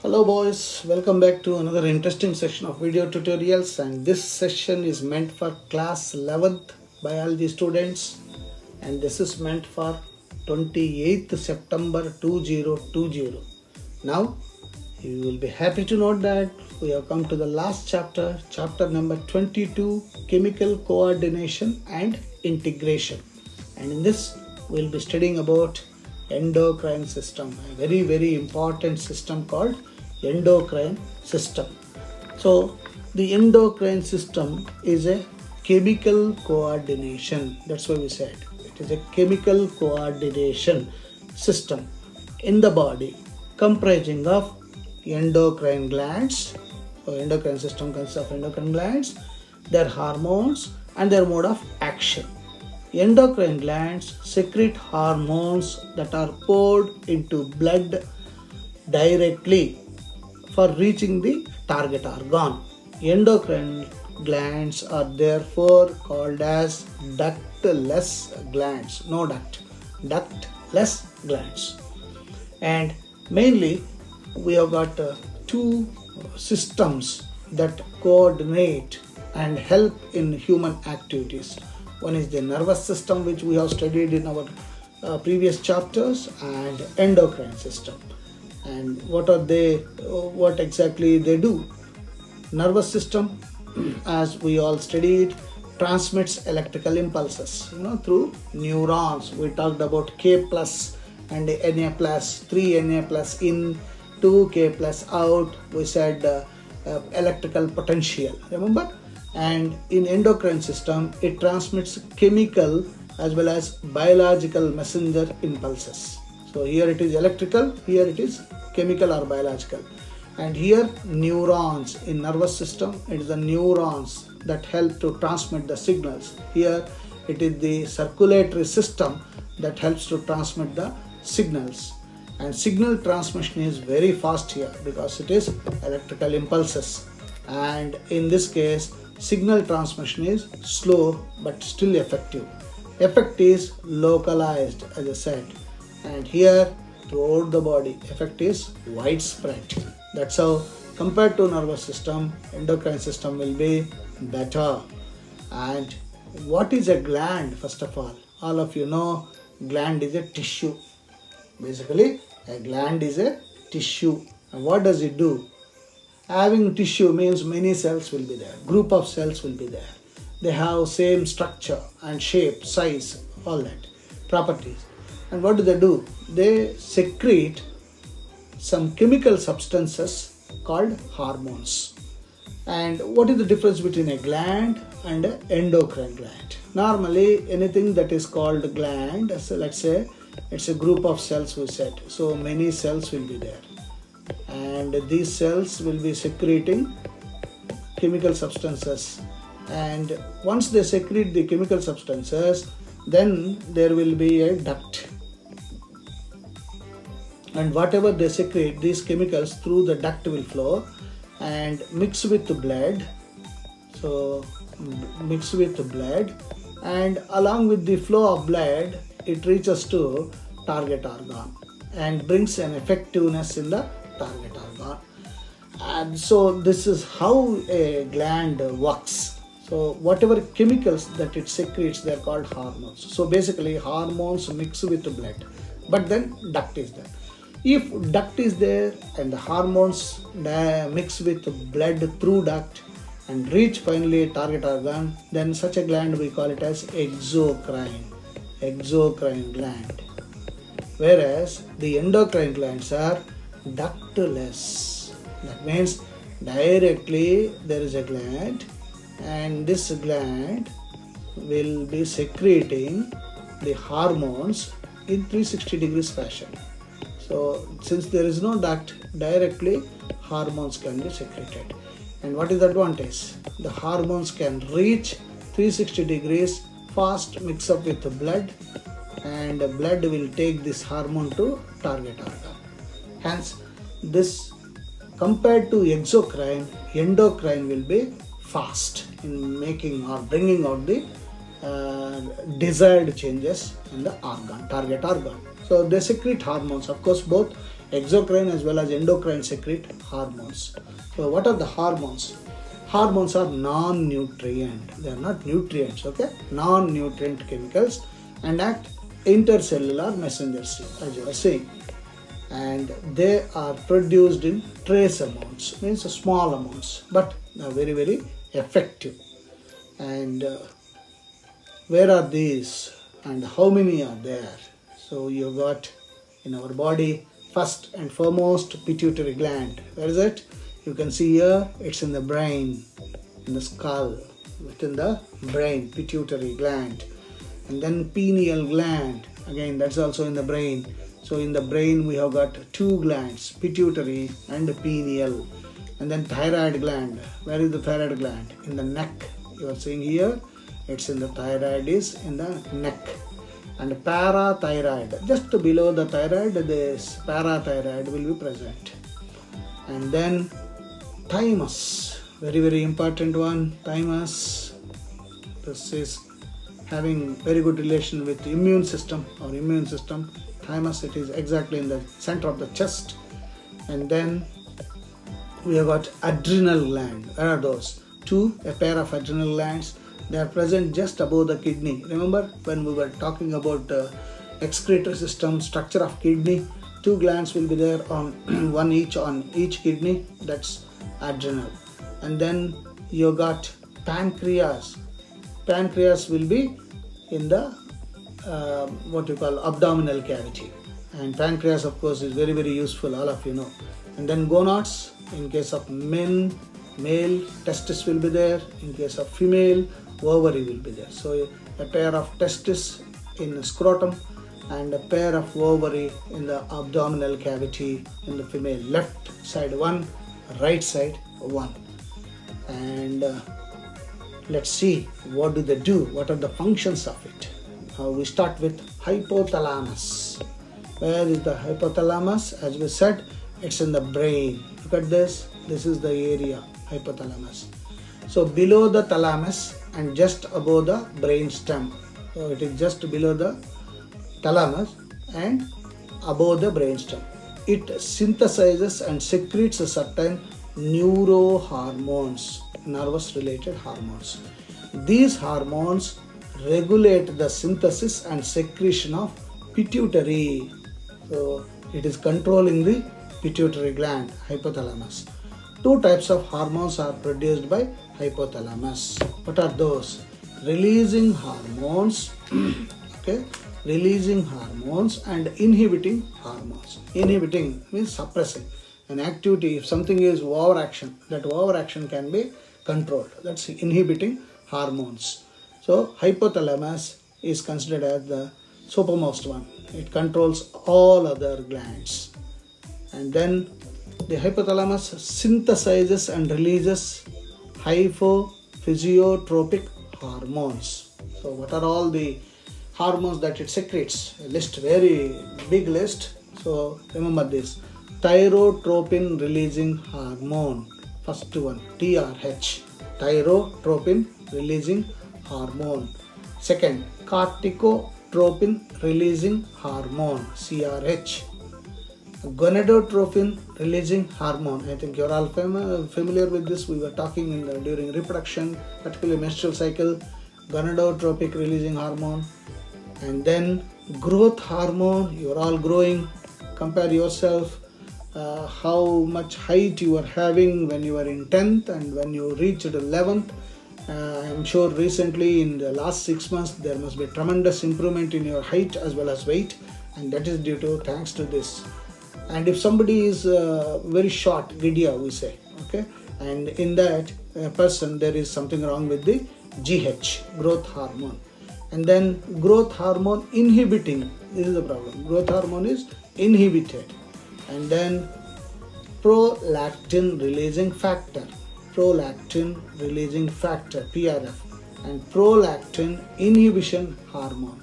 Hello boys, welcome back to another interesting session of video tutorials, and this session is meant for class 11th biology students, and this is meant for 28th September 2020. Now you will be happy to note that we have come to the last chapter, chapter number 22, chemical coordination and integration, and in this we will be studying about endocrine system, a very important system called endocrine system. So the endocrine system is a chemical coordination. That's why we said it is a chemical coordination system in the body comprising of endocrine glands. So endocrine system consists of endocrine glands, their hormones and their mode of action. Endocrine glands secrete hormones that are poured into blood directly for reaching the target organ. Endocrine glands are therefore called as ductless glands. No duct, ductless glands. And mainly we have got two systems that coordinate and help in human activities. One is the nervous system, which we have studied in our previous chapters, and endocrine system. And what are they? What exactly they do? Nervous system, as we all studied, transmits electrical impulses, through neurons. We talked about K plus and Na plus, 3 Na plus in, 2 K plus out. We said electrical potential. Remember? And in endocrine system, it transmits chemical as well as biological messenger impulses. So here it is electrical, here it is chemical or biological. And here neurons in nervous system, it is the neurons that help to transmit the signals. Here it is the circulatory system that helps to transmit the signals. And signal transmission is very fast here because it is electrical impulses. And in this case, signal transmission is slow but still effective. Effect is localized, as I said, and here throughout the body, effect is widespread. That's how, compared to nervous system, endocrine system will be better. And what is a gland? First of all of you know gland is a tissue. Basically, a gland is a tissue. And what does it do? Having tissue means many cells will be there, group of cells will be there. They have same structure and shape, size, all that, properties. And what do? They secrete some chemical substances called hormones. And what is the difference between a gland and an endocrine gland? Normally, anything that is called gland, so let's say it's a group of cells we said. So many cells will be there. And these cells will be secreting chemical substances. And once they secrete the chemical substances, then there will be a duct. And whatever they secrete, these chemicals through the duct will flow and mix with the blood. So mix with the blood, and along with the flow of blood, it reaches to target organ and brings an effectiveness in the target organ. And so this is how a gland works. So whatever chemicals that it secretes, they are called hormones. So basically hormones mix with the blood, but then duct is there. If duct is there and the hormones mix with blood through duct and reach finally target organ, then such a gland we call it as exocrine gland. Whereas the endocrine glands are ductless. That means directly there is a gland, and this gland will be secreting the hormones in 360 degrees fashion. So since there is no duct, directly hormones can be secreted. And what is the advantage? The hormones can reach 360 degrees, fast mix up with the blood, and the blood will take this hormone to target organ. Hence, this compared to exocrine, endocrine will be fast in making or bringing out the desired changes in the organ, target organ. So they secrete hormones. Of course, both exocrine as well as endocrine secrete hormones. So what are the hormones? Hormones are non-nutrient. They are not nutrients, okay? Non-nutrient chemicals and act intercellular messengers, as you are saying. And they are produced in trace amounts, means small amounts, but are very, very effective. And where are these and how many are there? So you got in our body, first and foremost, pituitary gland. Where is it? You can see here, it's in the brain, in the skull, within the brain, pituitary gland. And then pineal gland, again that's also in the brain. So in the brain we have got two glands, pituitary and pineal. And then thyroid gland. Where is the thyroid gland? In the neck. You are seeing here, it's in the thyroid is in the neck. And parathyroid, just below the thyroid, this parathyroid will be present. And then thymus, very, very important one, thymus. This is having very good relation with the immune system or immune system. Thymus, it is exactly in the center of the chest. And then we have got adrenal gland. Where are those? A pair of adrenal glands. They are present just above the kidney. Remember when we were talking about excretory system, structure of kidney, two glands will be there on one each on each kidney. That's adrenal. And then you got pancreas. Pancreas will be in the what you call abdominal cavity. And pancreas, of course, is very, very useful, all of you know. And then gonads, in case of men, male, testis will be there. In case of female, ovary will be there. So a pair of testis in the scrotum and a pair of ovary in the abdominal cavity in the female. Left side one, right side one. And let's see what do they do, what are the functions of it. We start with hypothalamus. Where is the hypothalamus? As we said, it's in the brain. Look at this. This is the area, hypothalamus. So below the thalamus and just above the brain stem. So it is just below the thalamus and above the brain stem. It synthesizes and secretes certain neurohormones, nervous related hormones. These hormones regulate the synthesis and secretion of pituitary. So it is controlling the pituitary gland, hypothalamus. Two types of hormones are produced by hypothalamus. What are those? Releasing hormones, okay, releasing hormones and inhibiting hormones. Inhibiting means suppressing an activity. If something is overaction, that overaction can be controlled. That's inhibiting hormones. So hypothalamus is considered as the supermost one. It controls all other glands. And then the hypothalamus synthesizes and releases hypophysiotropic hormones. So what are all the hormones that it secretes? A list, very big list. So remember this. Thyrotropin releasing hormone. First one, TRH. Thyrotropin releasing hormone. Second, corticotropin releasing hormone, CRH. Gonadotropin releasing hormone. I think you're all familiar with this. We were talking during reproduction, particularly menstrual cycle. Gonadotropic releasing hormone. And then growth hormone. You're all growing. Compare yourself. How much height you are having when you are in 10th and when you reach 11th. I'm sure recently in the last 6 months there must be tremendous improvement in your height as well as weight, and that is due to thanks to this. And if somebody is very short, Gidia we say, okay, and in that person there is something wrong with the GH, growth hormone. And then growth hormone inhibiting, this is the problem. Growth hormone is inhibited. And then prolactin releasing factor, PRF, and prolactin inhibition hormone.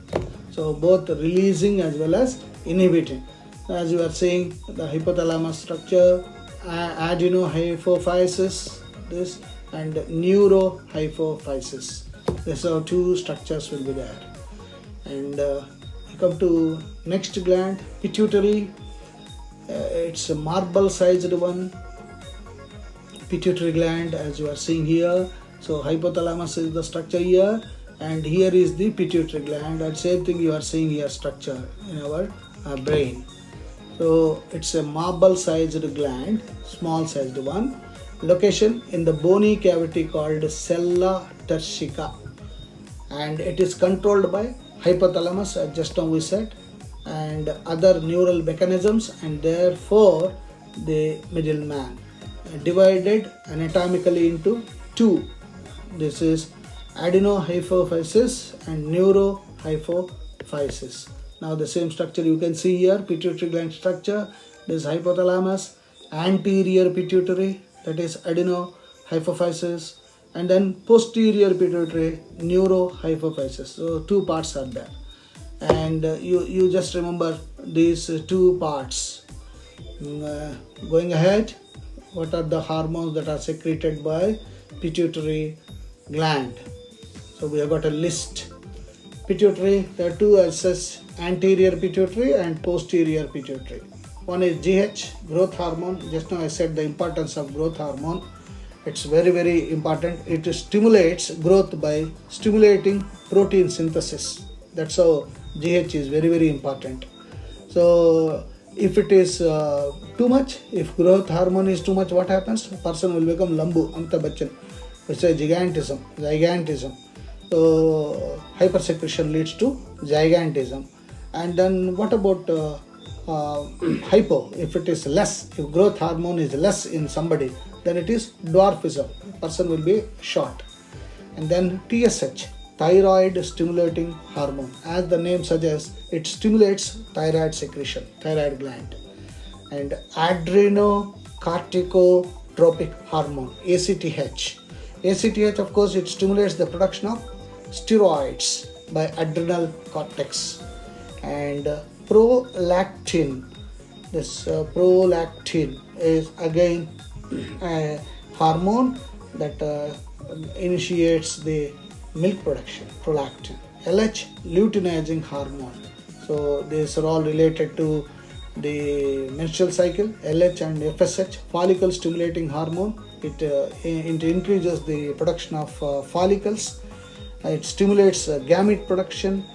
So both releasing as well as inhibiting. As you are saying, the hypothalamus structure, adenohypophysis, this, and neurohypophysis. These are two structures will be there. And we come to next gland, pituitary. It's a marble sized one, pituitary gland, as you are seeing here. So hypothalamus is the structure here, and here is the pituitary gland, and same thing you are seeing here, structure in our brain. So it's a marble sized gland, small sized one. Location in the bony cavity called sella turcica, and it is controlled by hypothalamus, as just now we said, and other neural mechanisms, and therefore the middleman, divided anatomically into two. This is adenohypophysis and neurohypophysis. Now the same structure you can see here, pituitary gland structure. This hypothalamus, anterior pituitary, that is adenohypophysis, and then posterior pituitary, neurohypophysis. So two parts are there, and you just remember these two parts. Going ahead, what are the hormones that are secreted by pituitary gland? So we have got a list. Pituitary, there are two, as such, anterior pituitary and posterior pituitary. One is GH, growth hormone. Just now I said the importance of growth hormone. It's very, very important. It stimulates growth by stimulating protein synthesis. That's how GH is very, very important. So if it is too much, if growth hormone is too much, what happens? A person will become Lambu, Amitabh Bachchan. It's a gigantism. So hypersecretion leads to gigantism. And then what about hypo? If it is less, if growth hormone is less in somebody, then it is dwarfism. Person will be short. And then TSH, thyroid stimulating hormone. As the name suggests, it stimulates thyroid secretion, thyroid gland. And adrenocorticotropic hormone, ACTH. ACTH, of course, it stimulates the production of steroids by adrenal cortex. And prolactin, this prolactin is again a hormone that initiates the milk production, prolactin. LH, luteinizing hormone. So these are all related to the menstrual cycle. LH and FSH, follicle stimulating hormone. It increases the production of follicles. It stimulates gamete production,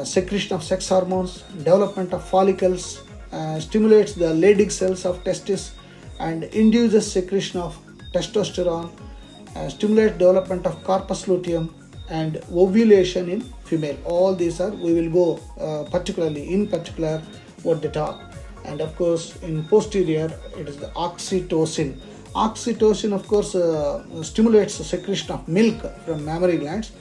secretion of sex hormones, development of follicles, stimulates the Leydig cells of testis, and induces secretion of testosterone, stimulates development of corpus luteum, and ovulation in female. All these are, we will go in particular what they talk. And of course in posterior it is the oxytocin. Oxytocin, of course, stimulates the secretion of milk from mammary glands,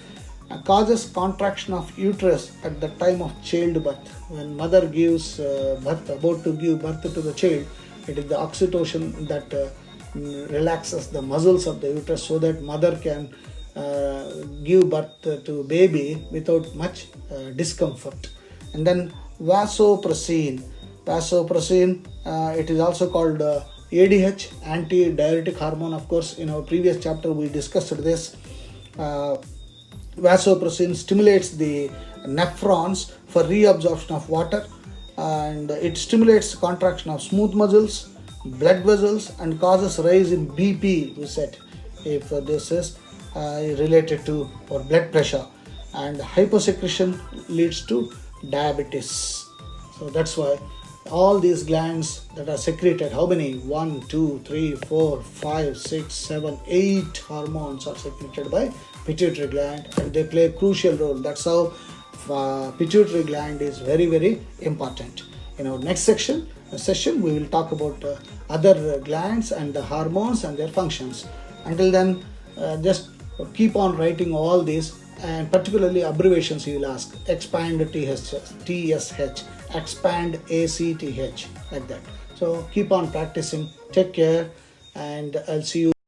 causes contraction of uterus at the time of childbirth. When mother gives birth, about to give birth to the child, it is the oxytocin that relaxes the muscles of the uterus so that mother can give birth to baby without much discomfort. And then vasopressin. It is also called ADH, antidiuretic hormone. Of course, in our previous chapter we discussed this. Vasopressin stimulates the nephrons for reabsorption of water, and it stimulates contraction of smooth muscles, blood vessels, and causes rise in BP, we said, if this is related to our blood pressure. And hyposecretion leads to diabetes. So that's why all these glands that are secreted, how many? 1, 2, 3, 4, 5, 6, 7, 8 hormones are secreted by pituitary gland, and they play a crucial role. That's how pituitary gland is very, very important. In our next session we will talk about other glands and the hormones and their functions. Until then, just keep on writing all these, and particularly abbreviations you will ask. Expand TSH, expand ACTH, like that. So keep on practicing. Take care, and I'll see you